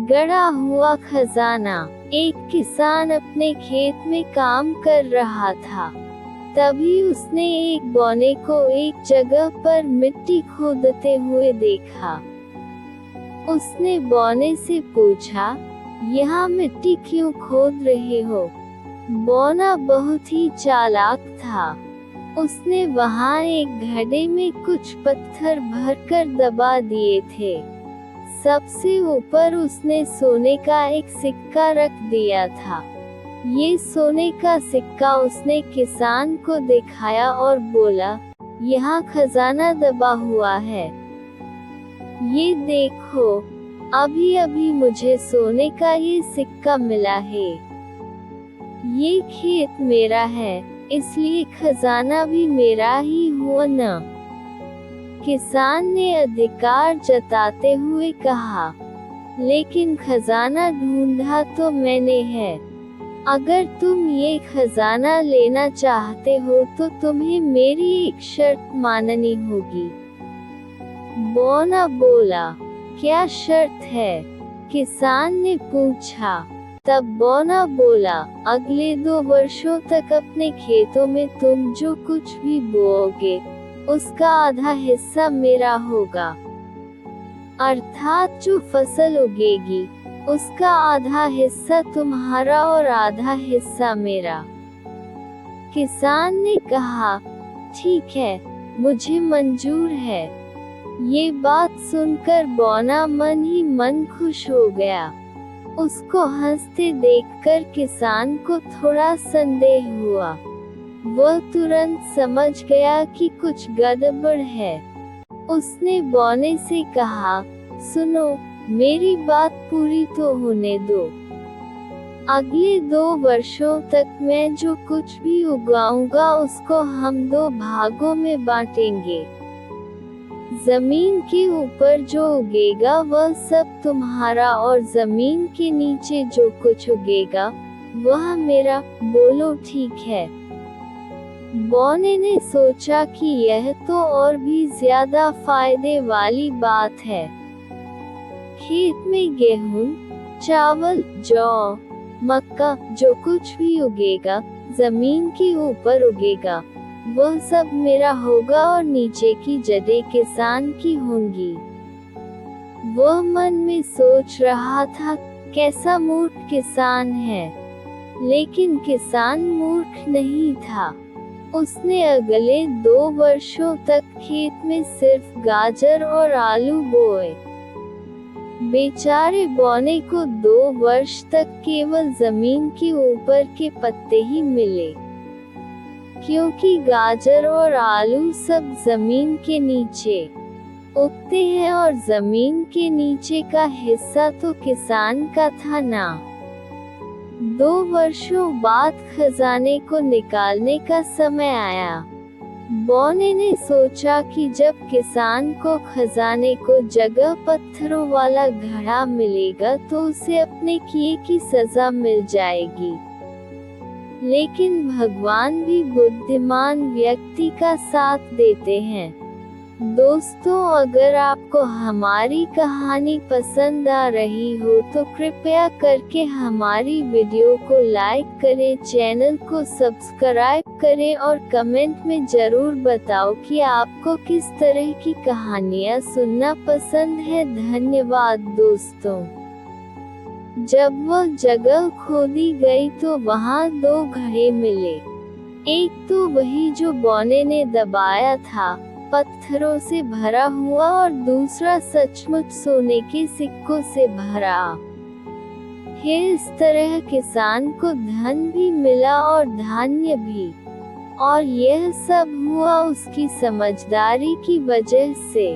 गड़ा हुआ खजाना। एक किसान अपने खेत में काम कर रहा था। तभी उसने एक बौने को एक जगह पर मिट्टी खोदते हुए देखा। उसने बौने से पूछा, यहाँ मिट्टी क्यों खोद रहे हो? बौना बहुत ही चालाक था। उसने वहाँ एक घड़े में कुछ पत्थर भरकर दबा दिए थे। सबसे ऊपर उसने सोने का एक सिक्का रख दिया था। ये सोने का सिक्का उसने किसान को दिखाया और बोला, यहाँ खजाना दबा हुआ है। ये देखो, अभी अभी मुझे सोने का ये सिक्का मिला है। ये खेत मेरा है, इसलिए खजाना भी मेरा ही हुआ न। किसान ने अधिकार जताते हुए कहा, लेकिन खजाना ढूंढा तो मैंने है। अगर तुम ये खजाना लेना चाहते हो तो तुम्हें मेरी एक शर्त माननी होगी। बौना बोला, क्या शर्त है? किसान ने पूछा। तब बौना बोला, अगले 2 वर्षों तक अपने खेतों में तुम जो कुछ भी बोओगे, उसका आधा हिस्सा मेरा होगा। अर्थात जो फसल उगेगी, उसका आधा हिस्सा तुम्हारा और आधा हिस्सा मेरा। किसान ने कहा, ठीक है, मुझे मंजूर है। ये बात सुनकर बौना मन ही मन खुश हो गया। उसको हंसते देखकर किसान को थोड़ा संदेह हुआ। वह तुरंत समझ गया कि कुछ गड़बड़ है। उसने बौने से कहा, सुनो, मेरी बात पूरी तो होने दो। अगले 2 वर्षों तक मैं जो कुछ भी उगाऊंगा उसको हम 2 भागों में बांटेंगे। जमीन के ऊपर जो उगेगा वह सब तुम्हारा और जमीन के नीचे जो कुछ उगेगा वह मेरा। बोलो ठीक है? बौने ने सोचा कि यह तो और भी ज्यादा फायदे वाली बात है। खेत में गेहूं, चावल, जौ, मक्का जो कुछ भी उगेगा, जमीन के ऊपर उगेगा, वह सब मेरा होगा और नीचे की जड़ें किसान की होंगी। वह मन में सोच रहा था, कैसा मूर्ख किसान है। लेकिन किसान मूर्ख नहीं था। उसने अगले 2 वर्षों तक खेत में सिर्फ गाजर और आलू बोए। बेचारे बौने को 2 वर्ष तक केवल जमीन के ऊपर के पत्ते ही मिले, क्योंकि गाजर और आलू सब जमीन के नीचे उगते हैं और जमीन के नीचे का हिस्सा तो किसान का था ना। 2 वर्षों बाद खजाने को निकालने का समय आया। बौने ने सोचा कि जब किसान को खजाने को जगह पत्थरों वाला घड़ा मिलेगा तो उसे अपने किए की सजा मिल जाएगी। लेकिन भगवान भी बुद्धिमान व्यक्ति का साथ देते हैं। दोस्तों, अगर आपको हमारी कहानी पसंद आ रही हो तो कृपया करके हमारी वीडियो को लाइक करें, चैनल को सब्सक्राइब करें और कमेंट में जरूर बताओ कि आपको किस तरह की कहानियाँ सुनना पसंद है। धन्यवाद दोस्तों। जब वह जगह खोदी गई तो वहाँ 2 घड़े मिले। एक तो वही जो बौने ने दबाया था, पत्थरों से भरा हुआ, और दूसरा सचमुच सोने के सिक्कों से भरा है। इस तरह किसान को धन भी मिला और धान्य भी, और यह सब हुआ उसकी समझदारी की वजह से।